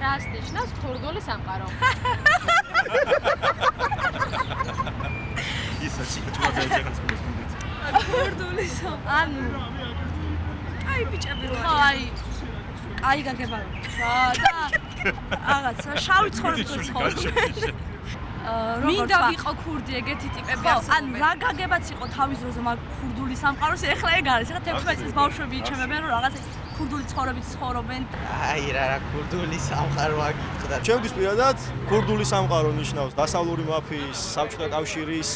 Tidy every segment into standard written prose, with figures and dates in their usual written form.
რას ნიშნავს ქურდული სამყარო? ისა შეკეთება ძეგლს მოვიდეთ. ქურდული ანუ აი ბიჭები ვარ. აი გაგება. და რაღაცა შავი ცხოვრება ცხოვრობ. მინდა ვიყო ქურდი ეგეთი ტიპები არსებობენ. ანუ რა გაგებაც იყო თავის დროზე მაგ ქურდული სამყაროს ეხლა ეგ არის. ეხლა 16 წლის ბავშვები იჩემებიან რომ რაღაც ქურდული ცხოვრებით ცხოვრობენ. აი რა ქურდული სამყარო აგიტყდა. ჩემთვის პირადად ქურდული სამყარო ნიშნავს დასავლური მაფიის საბჭოთა კავშირის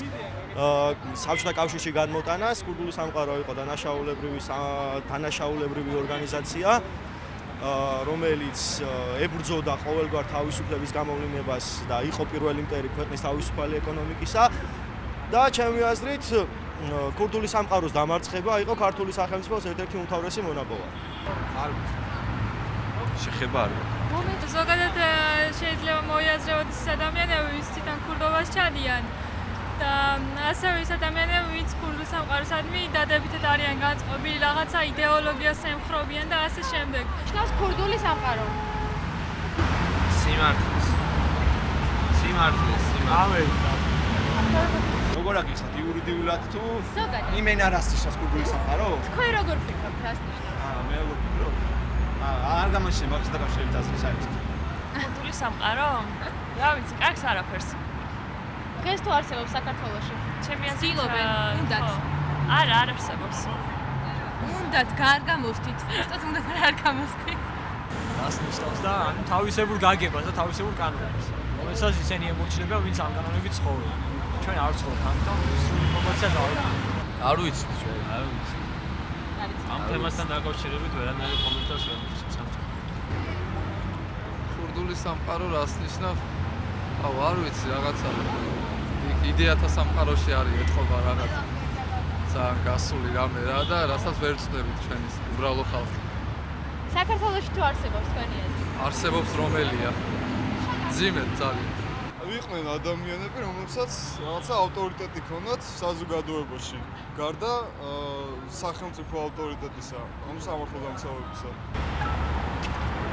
საბჭოთა კავშირში განმოტანას. ქურდული სამყარო იყო დანაშაულებრივი ორგანიზაცია, რომელიც ებრძოდა ყოველგვარ თავისუფლების გამოვლინებას და იყო პირველი მტერი ქვეყნის თავისუფალი ეკონომიკისა და ჩემი აზრით ქურდული სამყაროს დამარცხება იყო ქართული სახელმწიფოს ერთ-ერთი უმთავრესი მონაპოვარი. არ შეხება არ გაქვს. ზოგადად შეიძლება მოიაზრებოდეს ადამიანები, ვინც თვითონ ქურდობას ჩადიან და ასევე ის ადამიანები, ვინც ქურდულ სამყაროსადმი დადებითად არიან განწყობილი, რაღაცა იდეოლოგიას ემხრობიან და ასე შემდეგ. ნიშნავს ქურდული სამყარო. სიმართლეს. ამე როგორ აგიხსნათ იურიდიულად თუ ზოგადად. იმენ არას ნიშნავს ქურდული სამყარო? თქვენ როგორ ფიქრობთ, რას ნიშნავს? მე როგორ ვფიქრობ? არ გამაშინება მაგის დაკავშირებით აზრი საერთოდ. ქურდული სამყარო? რა ვიცი, კარგს არაფერს. დღეს თუ არსებობს საქართველოში? ჩემი აზრით ცდილობენ, უნდათ. არა, არ არსებობს. უნდათ გარგამოსდით, უბრალოდ უნდათ არ გამოსდით. რას ნიშნავს და ანუ თავისებურ გაგებას და თავისებურ კანონებს. რომელსაც ისინი ემორჩილებიან, ვინც ამ კანონებით ცხოვრობენ. ჩვენ არ ვცხოვრობთ, ამიტომ სრული ინფორმაცია გავაკეთებთ. არ ვიცით ჩვენ, არ ვიცით. ამ თემასთან დაკავშირებით ვერანაირი კომენტარს ვერ მისცემ. ქურდული სამყარო რას ნიშნავს? არ ვიცი, რაღაცა იდეათა სამყაროში არის ეთყობა რაღაც. ძალიან გასული რამე რა და რასაც ვერ ვწდებით ჩვენი უბრალო ხალხი. საქართველოში თუ არსებობს თქვენი აზრით? არსებობს რომელია? ძიმედ ძალიან. იყვნენ ადამიანები, რომლებსაც რაღაცა ავტორიტეტი ჰქონდათ საზოგადოებაში, გარდა სახელმწიფო ავტორიტეტისა, ამ სამართალდამცავებისა.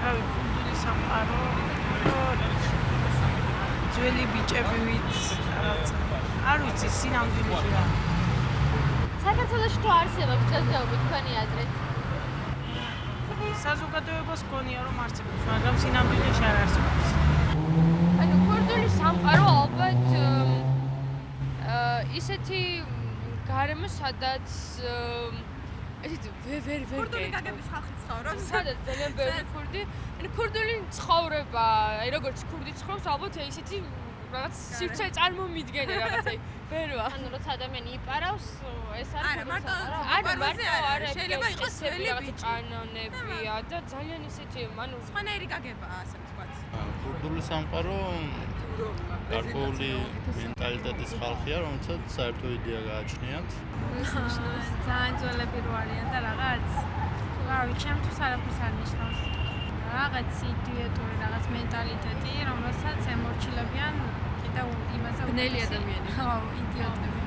აი ქურდული სამყარო ძველი ბიჭები ვით რაღაცა არ ვიცი სინამდვილეა. საქართველოში თუ არსებობს დღესდღეობით თქვენი აზრით? საზოგადოებას გონია რომ არსებობს, მაგრამ სინამდვილეში არ არსებობს. ანუ ქურდული სამყარო ალბათ ისეთი გარემო, სადაც ესეთი ვერ ქურდული გაგების ხალხი ცხოვრობს. სადაც ძალიან ბევრი ქურდი, ანუ ქურდული ცხოვრება, აი როგორც ქურდი ცხოვრობს, ალბათ ისეთი რაღაც სივრცე წარმომიდგენია რაღაცა ვერვა. ანუ როცა ადამიანი იპარავს, ეს არის არა, მარტო მარტო არა, შეიძლება იყოს ძველი რაღაცა კანონებია და ძალიან ისეთი, ანუ სხვანაირი გაგებაა, ასე ვთქვათ. ქურდული სამყარო გარკვეული მენტალიტეტის ხალხია, რომელსაც საერთო იდეა გააჩნიათ. ძალიან ძველები რო არიან და რაღაც რა ვიცი, ჩემთვის არაფერს არ ნიშნავს. რაღაც იდეატური რაღაც მენტალიტეტი, რომელსაც ემორჩილებიან კიდევ იმაზე ბნელი ადამიანები. ხო, იდიოტები.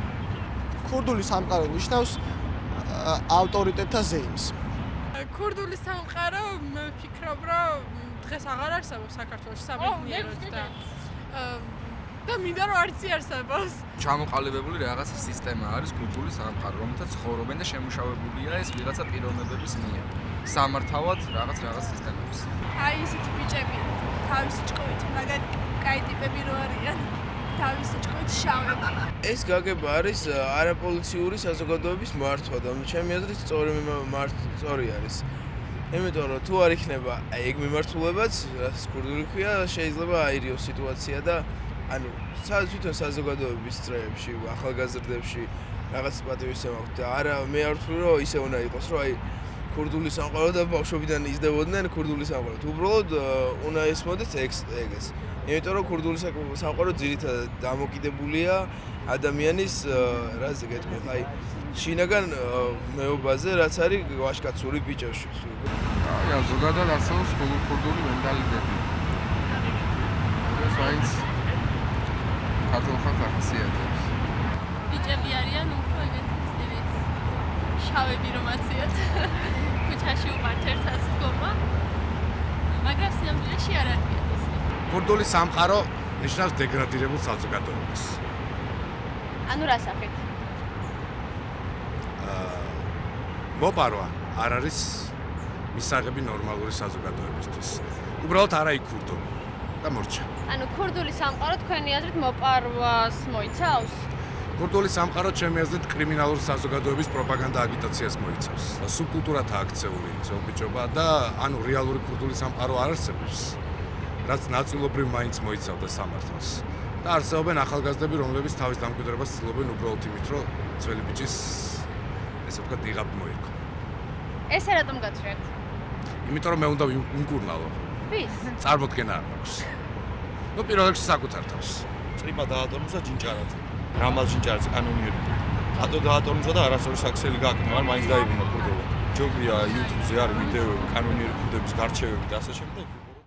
ქურდული სამყარო ნიშნავს ავტორიტეტთა ზეიმს. ქურდული სამყარო მე ვფიქრობ, რომ დღეს აღარ არსებობს საქართველოში სამეცნიეროდ და მინდა რომ არც იარსებობს. ჩამოყალიბებული რაღაც სისტემა არის ქურდული სამყარო, რომელთაც ცხოვრობენ და შემუშავებულია ეს ვიღაცა პიროვნებების მიერ. სამართავად რაღაც სისტემებს. აი ისეთი ბიჭები თავისი ჭკუით, მაგათ კაი ტიპები რო არიან. თავისი ჭკუით შავები. ეს გაგება არის არაპოლიციური საზოგადოების მართვა და ჩემი აზრით სწორი არის. იმიტომ რომ თუ არ იქნება ეგ მიმართულებაც, რაც ქურდული ქვია, შეიძლება აირიოს სიტუაცია და ანუ თვითონ საზოგადოების წრეებში, ახალგაზრდებში რაღაც პატივისცემა აქვს და არა მე არ ვთვლი რომ ისე უნდა იყოს, რომ აი ქურდული სამყარო და ბავშვობიდან იზრდებოდნენ ქურდული სამყარო. უბრალოდ უნდა ესმოდეთ ეგეც. იმიტომ რომ ქურდული სამყარო ძირითადად დამოკიდებულია ადამიანის რაზე გეტყვით, აი შინაგან მეობაზე, რაც არის ვაჟკაცური ბიჭებში. აი ზოგადად არსებობს ქურდული მენტალიტეტი. ეს ვაინც ქართულ ხალხს ახასიათებს. ბიჭები არიან უფრო ეგეთი შავები რომ აციათ. ქუჩაში უყართ ერთად დგომა. მაგრამ სინამდვილეში არ არის. კურდული სამყარო ნიშნავს დეგრადირებულ საზოგადოებას. ანუ რა სახით? მოპარვა არ არის მისაღები ნორმალური საზოგადოებისთვის. უბრალოდ არა იქურდო და მორჩა. ანუ ქურდული სამყარო თქვენი აზრით მოპარვას მოიცავს? კურდული სამყარო ჩემი აზრით კრიმინალურ საზოგადოების პროპაგანდა აგიტაციას მოიცავს. სუბკულტურათა აქცეული ზოგბიჭობა და ანუ რეალური კურდული სამყარო არ არსებობს, რაც ნაწილობრივ მაინც მოიცავდა სამართალს. და არსებობენ ახალგაზრდები, რომლებიც თავის დამკვიდრებას ცდილობენ უბრალოდ იმით, რომ ძველი ბიჭის ესე ვთქვათ, ნიღაბი მოერგო. ესე რატომ გაცხრეთ? იმიტომ რომ მე უნდა ვიმკურნალო. ვის? წარმოქმნა არ მაქვს. ნუ პირველ რიგში საკუთარ თავს. წრიმა დაატონუσα ჯინჭარაძე. რამალ ჯინჭარაძე კანონიერი. ატო დაატონუσα და არასოდეს საქსელი გააკეთა, მაგრამ მაინც დაიბრუნა კურდობა. ჯობია YouTube-ზე არის ვიდეოები კანონიერი კურდების გარჩევები და ასე შემდეგ.